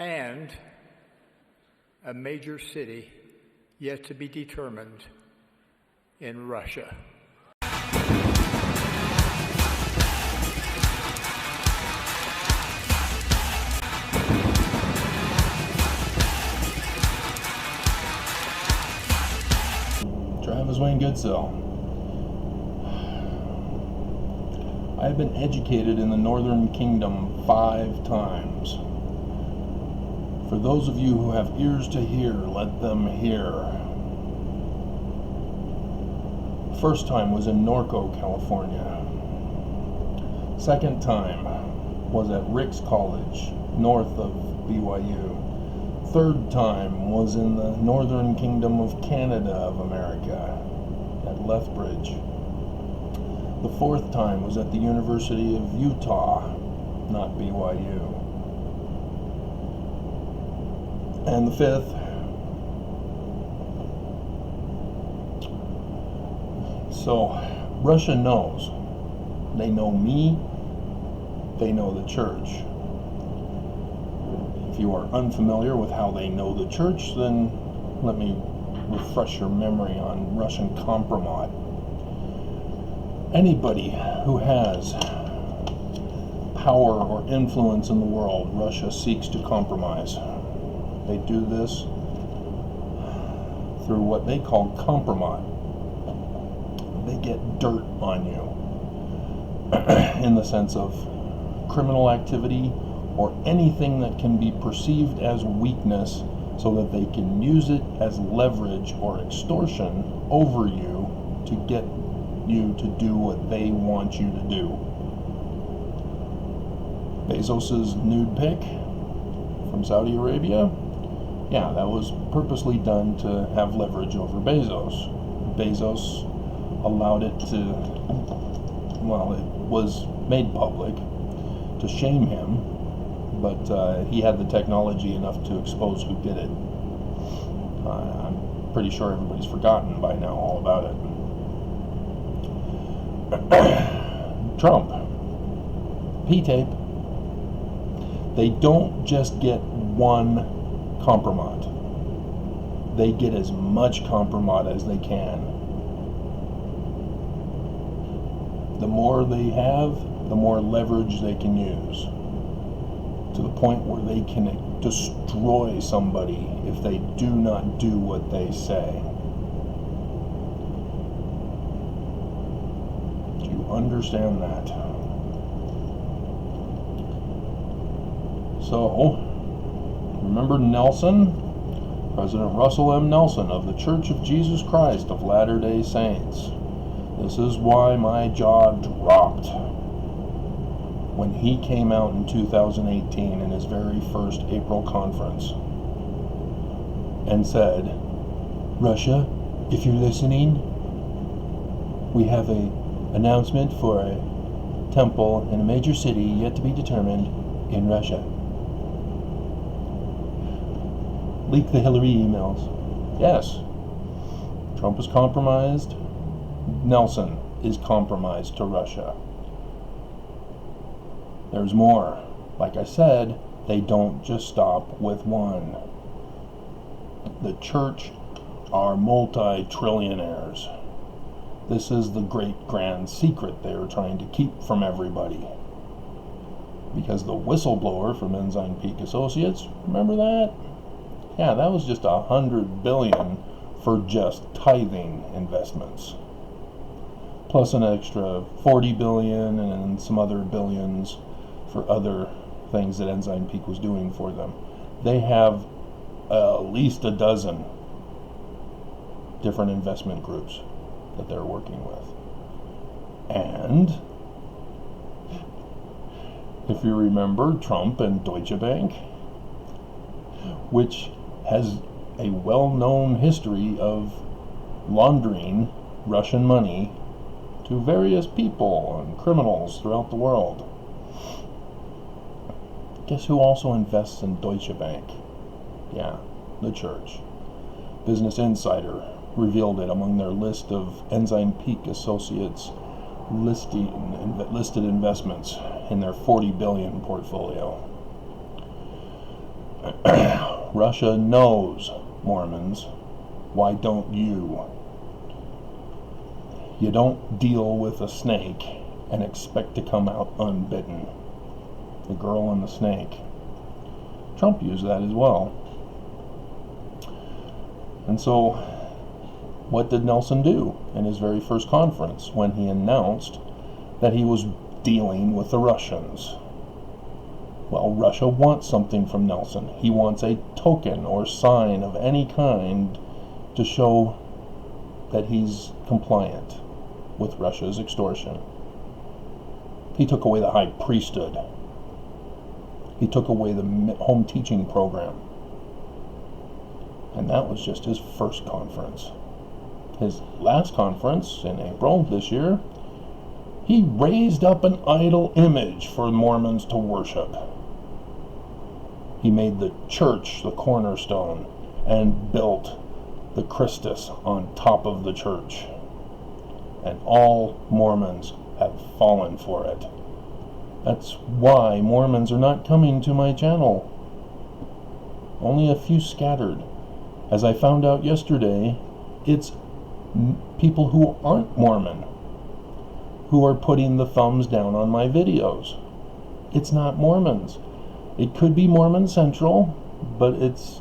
and a major city yet to be determined in Russia. Travis Wayne Goodsill. I have been educated in the Northern Kingdom 5 times. For those of you who have ears to hear, let them hear. First time was in Norco, California. Second time was at Ricks College, north of BYU. Third time was in the Northern Kingdom of Canada of America, at Lethbridge. The fourth time was at the University of Utah, not BYU. And the fifth, so Russia knows. They know me, they know the church. If you are unfamiliar with how they know the church, then let me refresh your memory on Russian compromise. Anybody who has power or influence in the world, Russia seeks to compromise. They do this through what they call compromise. They get dirt on you in the sense of criminal activity or anything that can be perceived as weakness so that they can use it as leverage or extortion over you to get you to do what they want you to do. Bezos's nude pic from Saudi Arabia, yeah, that was purposely done to have leverage over Bezos. Bezos allowed it to, well, it was made public to shame him, but he had the technology enough to expose who did it. I'm pretty sure everybody's forgotten by now all about it. Trump, P-tape. They don't just get one compromat. They get as much compromat as they can. The more they have, the more leverage they can use, to the point where they can destroy somebody if they do not do what they say. Do you understand that? So, remember Nelson? President Russell M. Nelson of the Church of Jesus Christ of Latter-day Saints. This is why my jaw dropped when he came out in 2018 in his very first April conference and said, Russia, if you're listening, we have an announcement for a temple in a major city yet to be determined in Russia. Leak the Hillary emails. Yes, Trump is compromised. Nelson is compromised to Russia. There's more. Like I said, they don't just stop with one. The church are multi-trillionaires. This is the great grand secret they are trying to keep from everybody. Because the whistleblower from Ensign Peak Associates, remember that? Yeah, that was just $100 billion for just tithing investments. Plus an extra $40 billion and some other billions for other things that Ensign Peak was doing for them. They have at least a dozen different investment groups that they're working with. And if you remember, Trump and Deutsche Bank, which has a well-known history of laundering Russian money to various people and criminals throughout the world. Guess who also invests in Deutsche Bank? Yeah, the church. Business Insider revealed it among their list of Ensign Peak Associates listed investments in their $40 billion portfolio. Russia knows Mormons. Why don't you? You don't deal with a snake and expect to come out unbitten. The girl and the snake. Trump used that as well. And so, what did Nelson do in his very first conference when he announced that he was dealing with the Russians? Well, Russia wants something from Nelson. He wants a token or sign of any kind to show that he's compliant with Russia's extortion. He took away the high priesthood. He took away the home teaching program. And that was just his first conference. His last conference in April this year, he raised up an idol image for Mormons to worship. He made the church the cornerstone and built the Christus on top of the church. And all Mormons have fallen for it. That's why Mormons are not coming to my channel. Only a few scattered. As I found out yesterday, it's people who aren't Mormon who are putting the thumbs down on my videos. It's not Mormons. It could be Mormon Central, but it's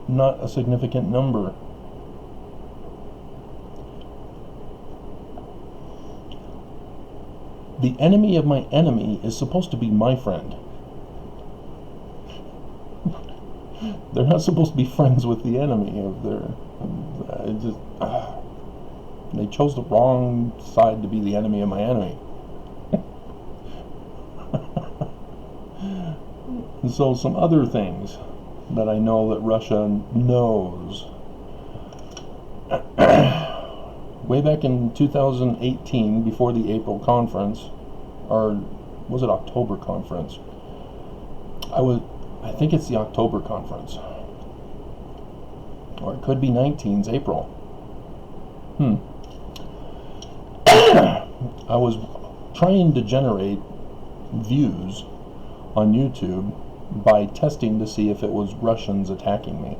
not a significant number. The enemy of my enemy is supposed to be my friend. They're not supposed to be friends with the enemy of their. They chose the wrong side to be the enemy of my enemy. And so some other things that I know that Russia knows. Way back in 2018, before the April conference, or was it October conference? I think it's the October conference. Or it could be 19's April. I was trying to generate views on YouTube by testing to see if it was Russians attacking me.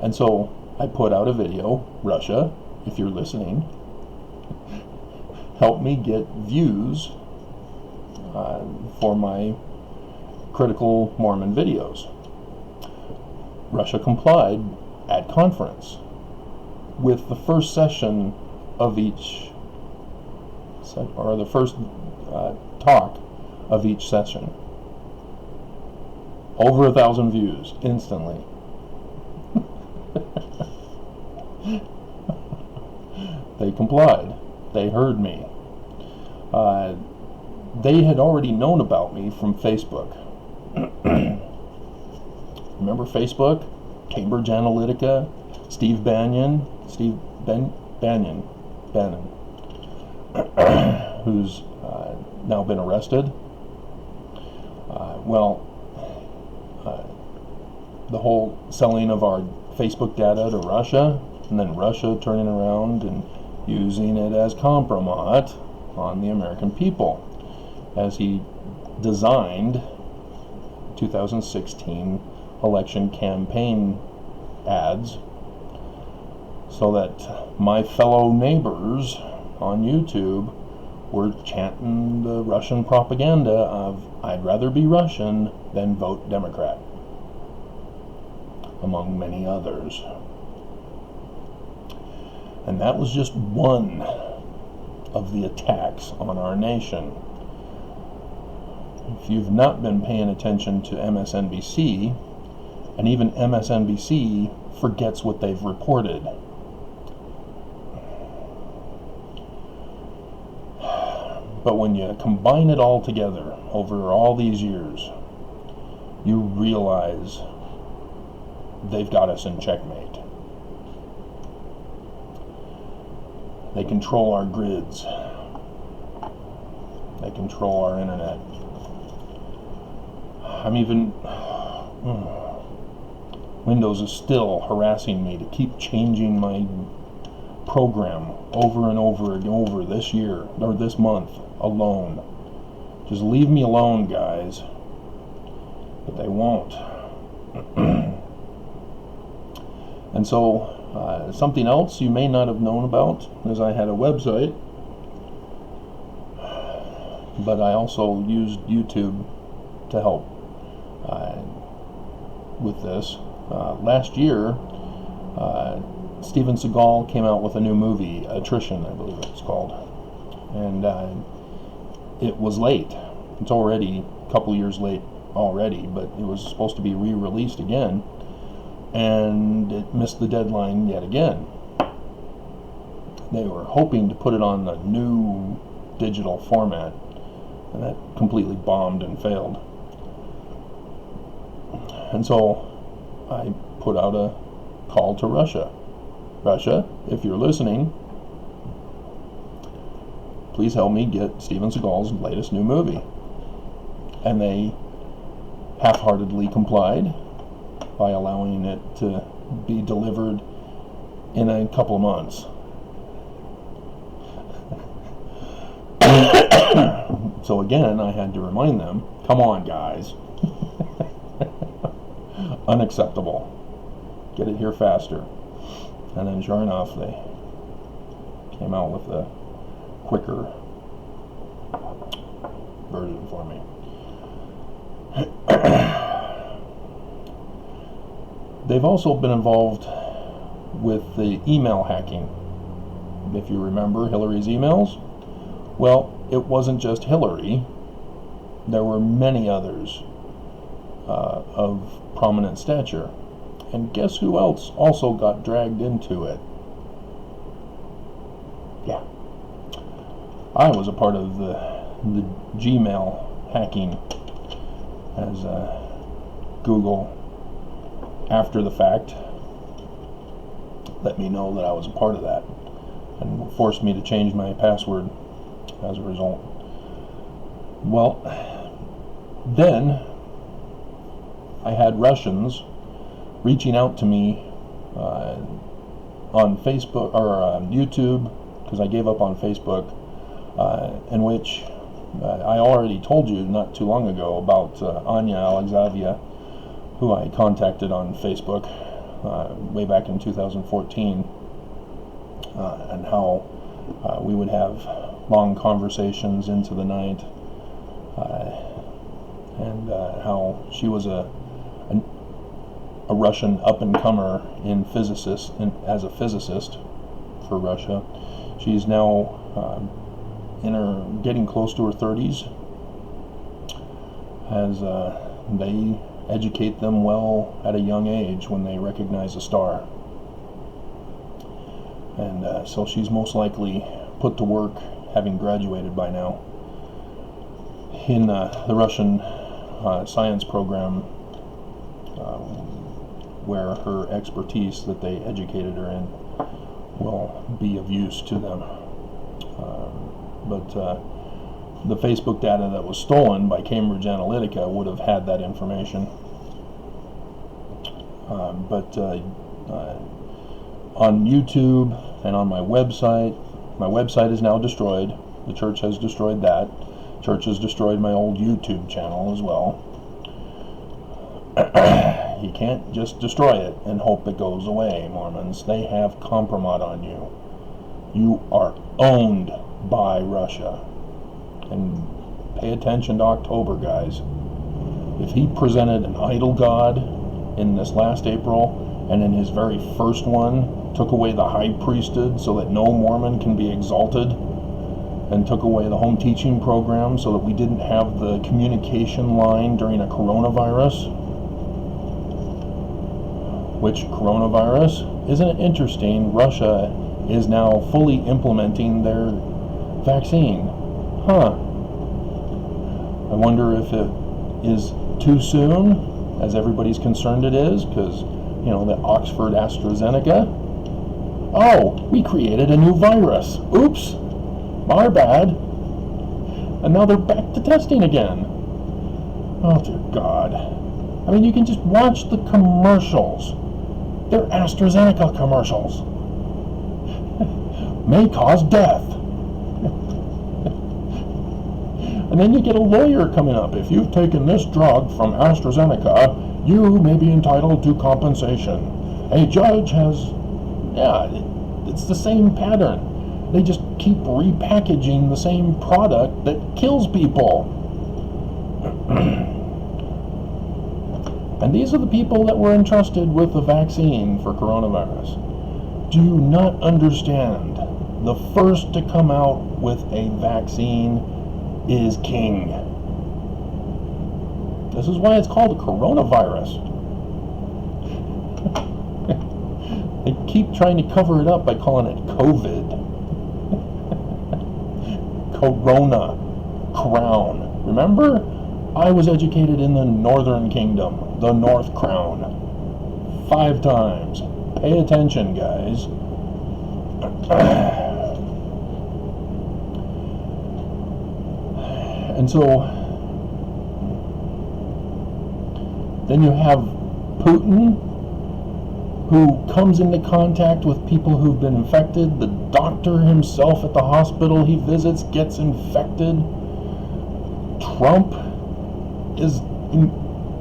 And so I put out a video, Russia, if you're listening, help me get views for my critical Mormon videos. Russia complied at conference with the first session of each, or the first talk of each session. Over 1,000 views instantly. They complied. They heard me. They had already known about me from Facebook. Remember Facebook? Cambridge Analytica? Steve Bannon, who's now been arrested. The whole selling of our Facebook data to Russia, and then Russia turning around and using it as compromise on the American people, as he designed 2016 election campaign ads so that my fellow neighbors on YouTube were chanting the Russian propaganda of "I'd rather be Russian than vote Democrat," among many others. And that was just one of the attacks on our nation. If you've not been paying attention to MSNBC, and even MSNBC forgets what they've reported. But when you combine it all together over all these years, you realize they've got us in checkmate. They control our grids. They control our internet. Windows is still harassing me to keep changing my program over and over and over this year, or this month alone. Just leave me alone, guys. but they won't. And so, something else you may not have known about is I had a website, but I also used YouTube to help with this. Last year, Steven Seagal came out with a new movie, Attrition, I believe it's called, and it was late. It's already a couple years late already, but it was supposed to be re-released again, and it missed the deadline yet again. They were hoping to put it on a new digital format, and that completely bombed and failed. And so I put out a call to Russia. Russia, if you're listening, please help me get Steven Seagal's latest new movie. And they half-heartedly complied by allowing it to be delivered in a couple of months. So again, I had to remind them, come on guys. Unacceptable. Get it here faster. And then sure enough, they came out with a quicker version for me. They've also been involved with the email hacking. If you remember Hillary's emails, well, it wasn't just Hillary. There were many others of prominent stature. And guess who else also got dragged into it? Yeah. I was a part of the Gmail hacking, as Google, after the fact, let me know that I was a part of that and forced me to change my password as a result. Well, then I had Russians reaching out to me on Facebook or YouTube, because I gave up on Facebook, in which I already told you not too long ago about Anya Alexavia, who I contacted on Facebook way back in 2014, and how we would have long conversations into the night, and how she was a Russian up-and-comer as a physicist for Russia. She's now getting close to her 30s, as they educate them well at a young age when they recognize a star. And so she's most likely put to work, having graduated by now, in the Russian science program, where her expertise that they educated her in will be of use to them. But the Facebook data that was stolen by Cambridge Analytica would have had that information. But on YouTube and on my website is now destroyed. The church has destroyed that. The church has destroyed my old YouTube channel as well. You can't just destroy it and hope it goes away, Mormons. They have compromise on you. You are owned by Russia. And pay attention to October, guys. If he presented an idol god in this last April, and in his very first one took away the high priesthood so that no Mormon can be exalted, and took away the home teaching program so that we didn't have the communication line during a coronavirus, which coronavirus, isn't it interesting, Russia is now fully implementing their vaccine. I wonder if it is too soon, as everybody's concerned it is, because, you know, the Oxford AstraZeneca. Oh, we created a new virus. Oops, our bad. And now they're back to testing again. Oh, dear God. I mean, you can just watch the commercials. They're AstraZeneca commercials. May cause death. And then you get a lawyer coming up. If you've taken this drug from AstraZeneca, you may be entitled to compensation. A judge has, it's the same pattern. They just keep repackaging the same product that kills people. And these are the people that were entrusted with the vaccine for coronavirus. Do you not understand? The first to come out with a vaccine is king. This is why it's called a coronavirus. They keep trying to cover it up by calling it COVID. Corona. Crown. Remember? I was educated in the Northern Kingdom, the North Crown. 5 times. Pay attention, guys. And so, then you have Putin, who comes into contact with people who've been infected. The doctor himself at the hospital he visits gets infected. Trump is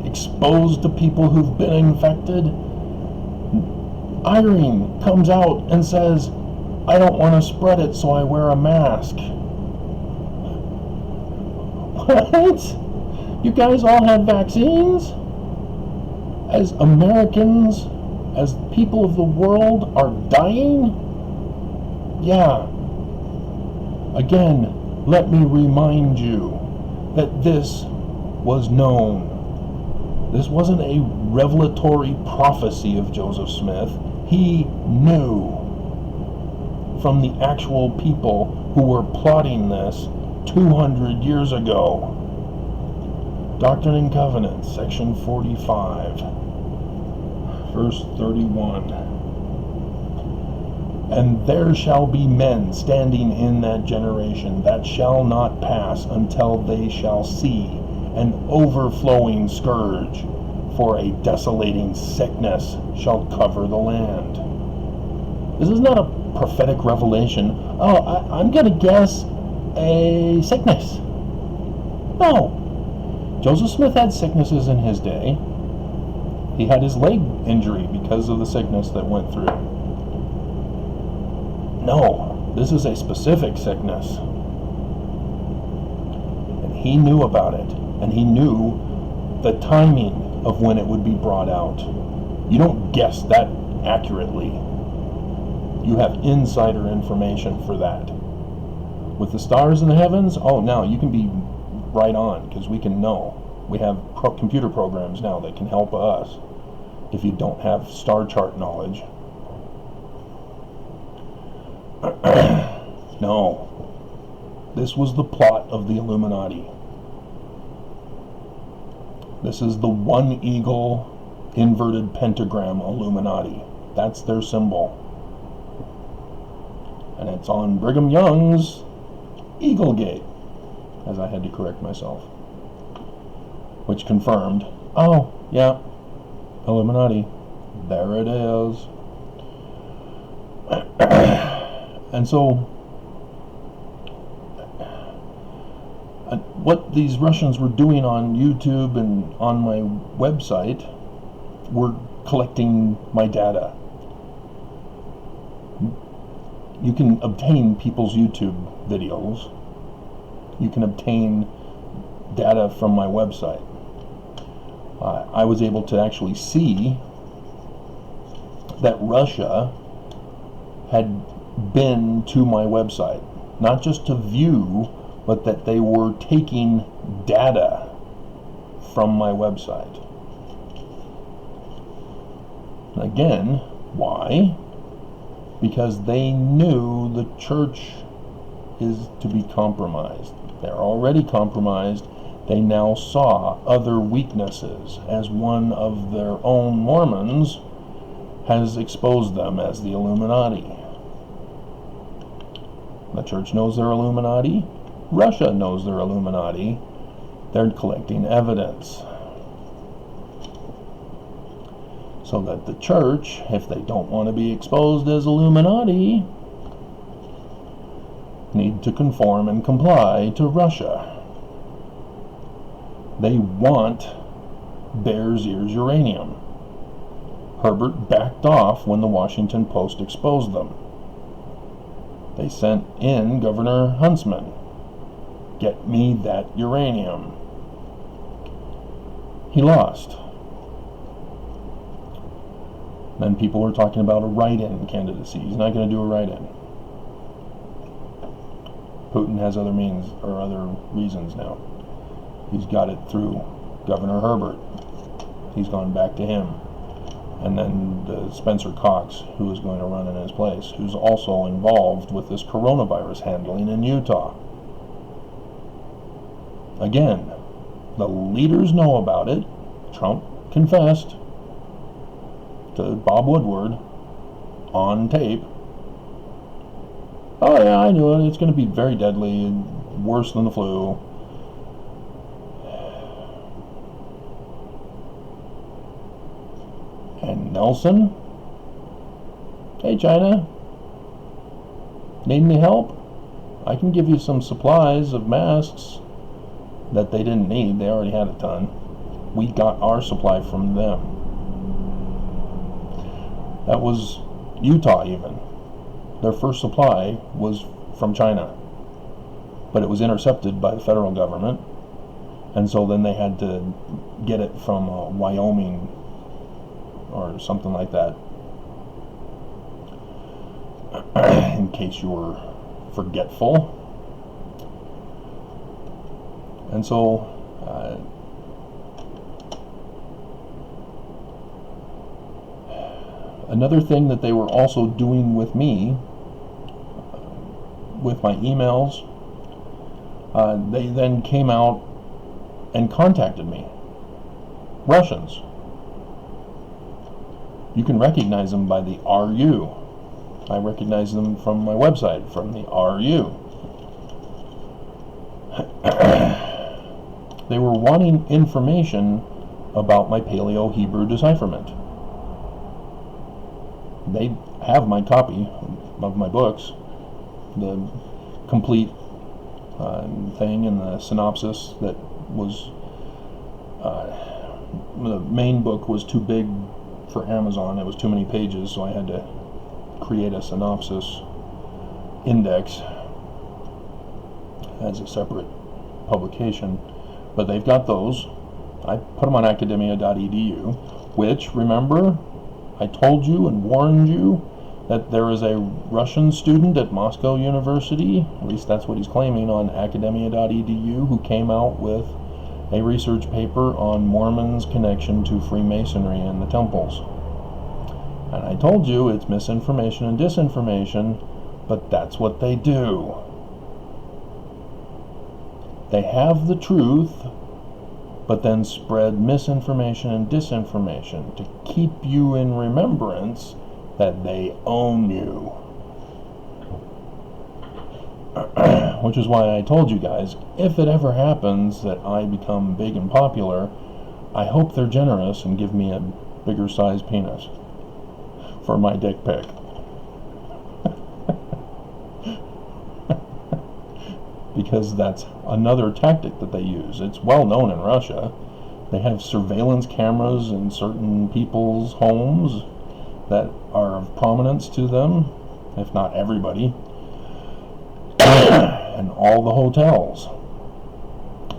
exposed to people who've been infected. Irene comes out and says, I don't want to spread it, so I wear a mask. What? You guys all have vaccines? As Americans, as people of the world are dying? Yeah. Again, let me remind you that this was known. This wasn't a revelatory prophecy of Joseph Smith. He knew from the actual people who were plotting this 200 years ago. Doctrine and Covenants, section 45, verse 31. And there shall be men standing in that generation that shall not pass until they shall see an overflowing scourge, for a desolating sickness shall cover the land. This is not a prophetic revelation. Oh, I'm going to guess a sickness. No. Joseph Smith had sicknesses in his day. He had his leg injury because of the sickness that went through. No, this is a specific sickness. And he knew about it. And he knew the timing of when it would be brought out. You don't guess that accurately. You have insider information for that. With the stars in the heavens, oh, now you can be right on, because we can know. We have computer programs now that can help us if you don't have star chart knowledge. No. This was the plot of the Illuminati. This is the one eagle inverted pentagram Illuminati. That's their symbol. And it's on Brigham Young's Eagle Gate, as I had to correct myself. Which confirmed, oh, yeah, Illuminati. There it is. And so, what these Russians were doing on YouTube and on my website were collecting my data. You can obtain people's YouTube videos. You can obtain data from my website. I was able to actually see that Russia had been to my website, not just to view, but that they were taking data from my website. Again, why? Because they knew the church is to be compromised. They're already compromised. They now saw other weaknesses, as one of their own Mormons has exposed them as the Illuminati. The church knows they're Illuminati. Russia knows they're Illuminati. They're collecting evidence. So that the church, if they don't want to be exposed as Illuminati, need to conform and comply to Russia. They want Bears Ears uranium. Herbert backed off when the Washington Post exposed them. They sent in Governor Huntsman. Get me that uranium. He lost. Then people were talking about a write-in candidacy. He's not going to do a write-in. Putin has other means or other reasons now. He's got it through Governor Herbert. He's gone back to him. And then Spencer Cox, who is going to run in his place, who's also involved with this coronavirus handling in Utah. Again, the leaders know about it. Trump confessed to Bob Woodward on tape. Oh yeah, I knew it. It's going to be very deadly and worse than the flu. And Nelson? Hey China, need any help? I can give you some supplies of masks that they didn't need. They already had a ton. We got our supply from them. That was Utah even. Their first supply was from China. But it was intercepted by the federal government. And so then they had to get it from Wyoming or something like that. In case you were forgetful. And so another thing that they were also doing with me, with my emails, they then came out and contacted me. Russians. You can recognize them by the RU. I recognize them from my website, from the RU. They were wanting information about my Paleo-Hebrew decipherment. They have my copy of my books, the complete thing and the synopsis that was, the main book was too big for Amazon. It was too many pages, so I had to create a synopsis index as a separate publication. But they've got those. I put them on academia.edu, which, remember, I told you and warned you that there is a Russian student at Moscow University, at least that's what he's claiming on academia.edu, who came out with a research paper on Mormons' connection to Freemasonry and the temples. And I told you it's misinformation and disinformation, but that's what they do. They have the truth, but then spread misinformation and disinformation to keep you in remembrance that they own you. Which is why I told you guys, if it ever happens that I become big and popular, I hope they're generous and give me a bigger size penis for my dick pic. Because that's another tactic that they use. It's well known in Russia. They have surveillance cameras in certain people's homes that are of prominence to them, if not everybody, and all the hotels.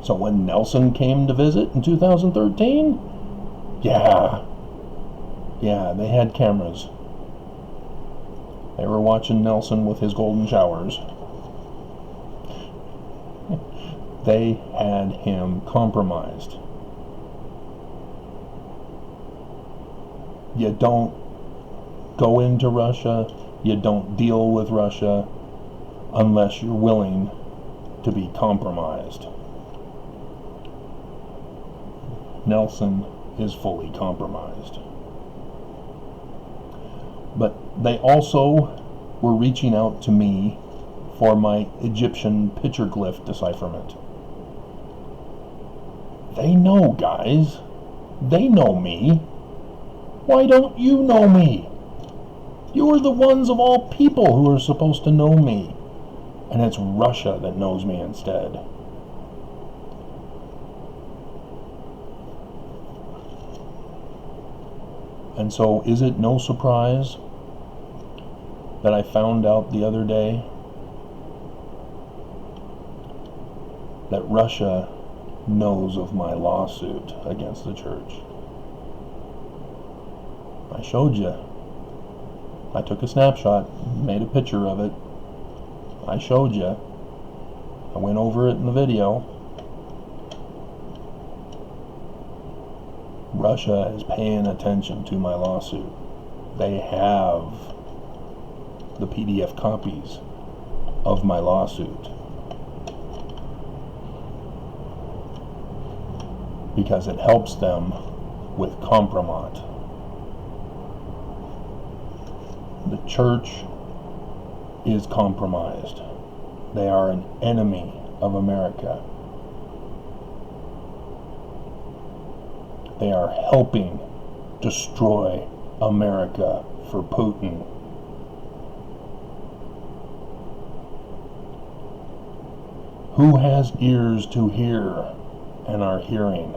So when Nelson came to visit in 2013, yeah, they had cameras. They were watching Nelson with his golden showers. They had him compromised. You don't go into Russia, you don't deal with Russia unless you're willing to be compromised. Nelson is fully compromised. But they also were reaching out to me for my Egyptian petroglyph decipherment. They know, guys. They know me. Why don't you know me? You are the ones of all people who are supposed to know me. And it's Russia that knows me instead. And so is it no surprise that I found out the other day that Russia knows of my lawsuit against the church? I showed you. I took a snapshot, made a picture of it. I showed you. I went over it in the video. Russia is paying attention to my lawsuit. They have the PDF copies of my lawsuit because it helps them with compromat. The church is compromised. They are an enemy of America. They are helping destroy America for Putin. Who has ears to hear and are hearing?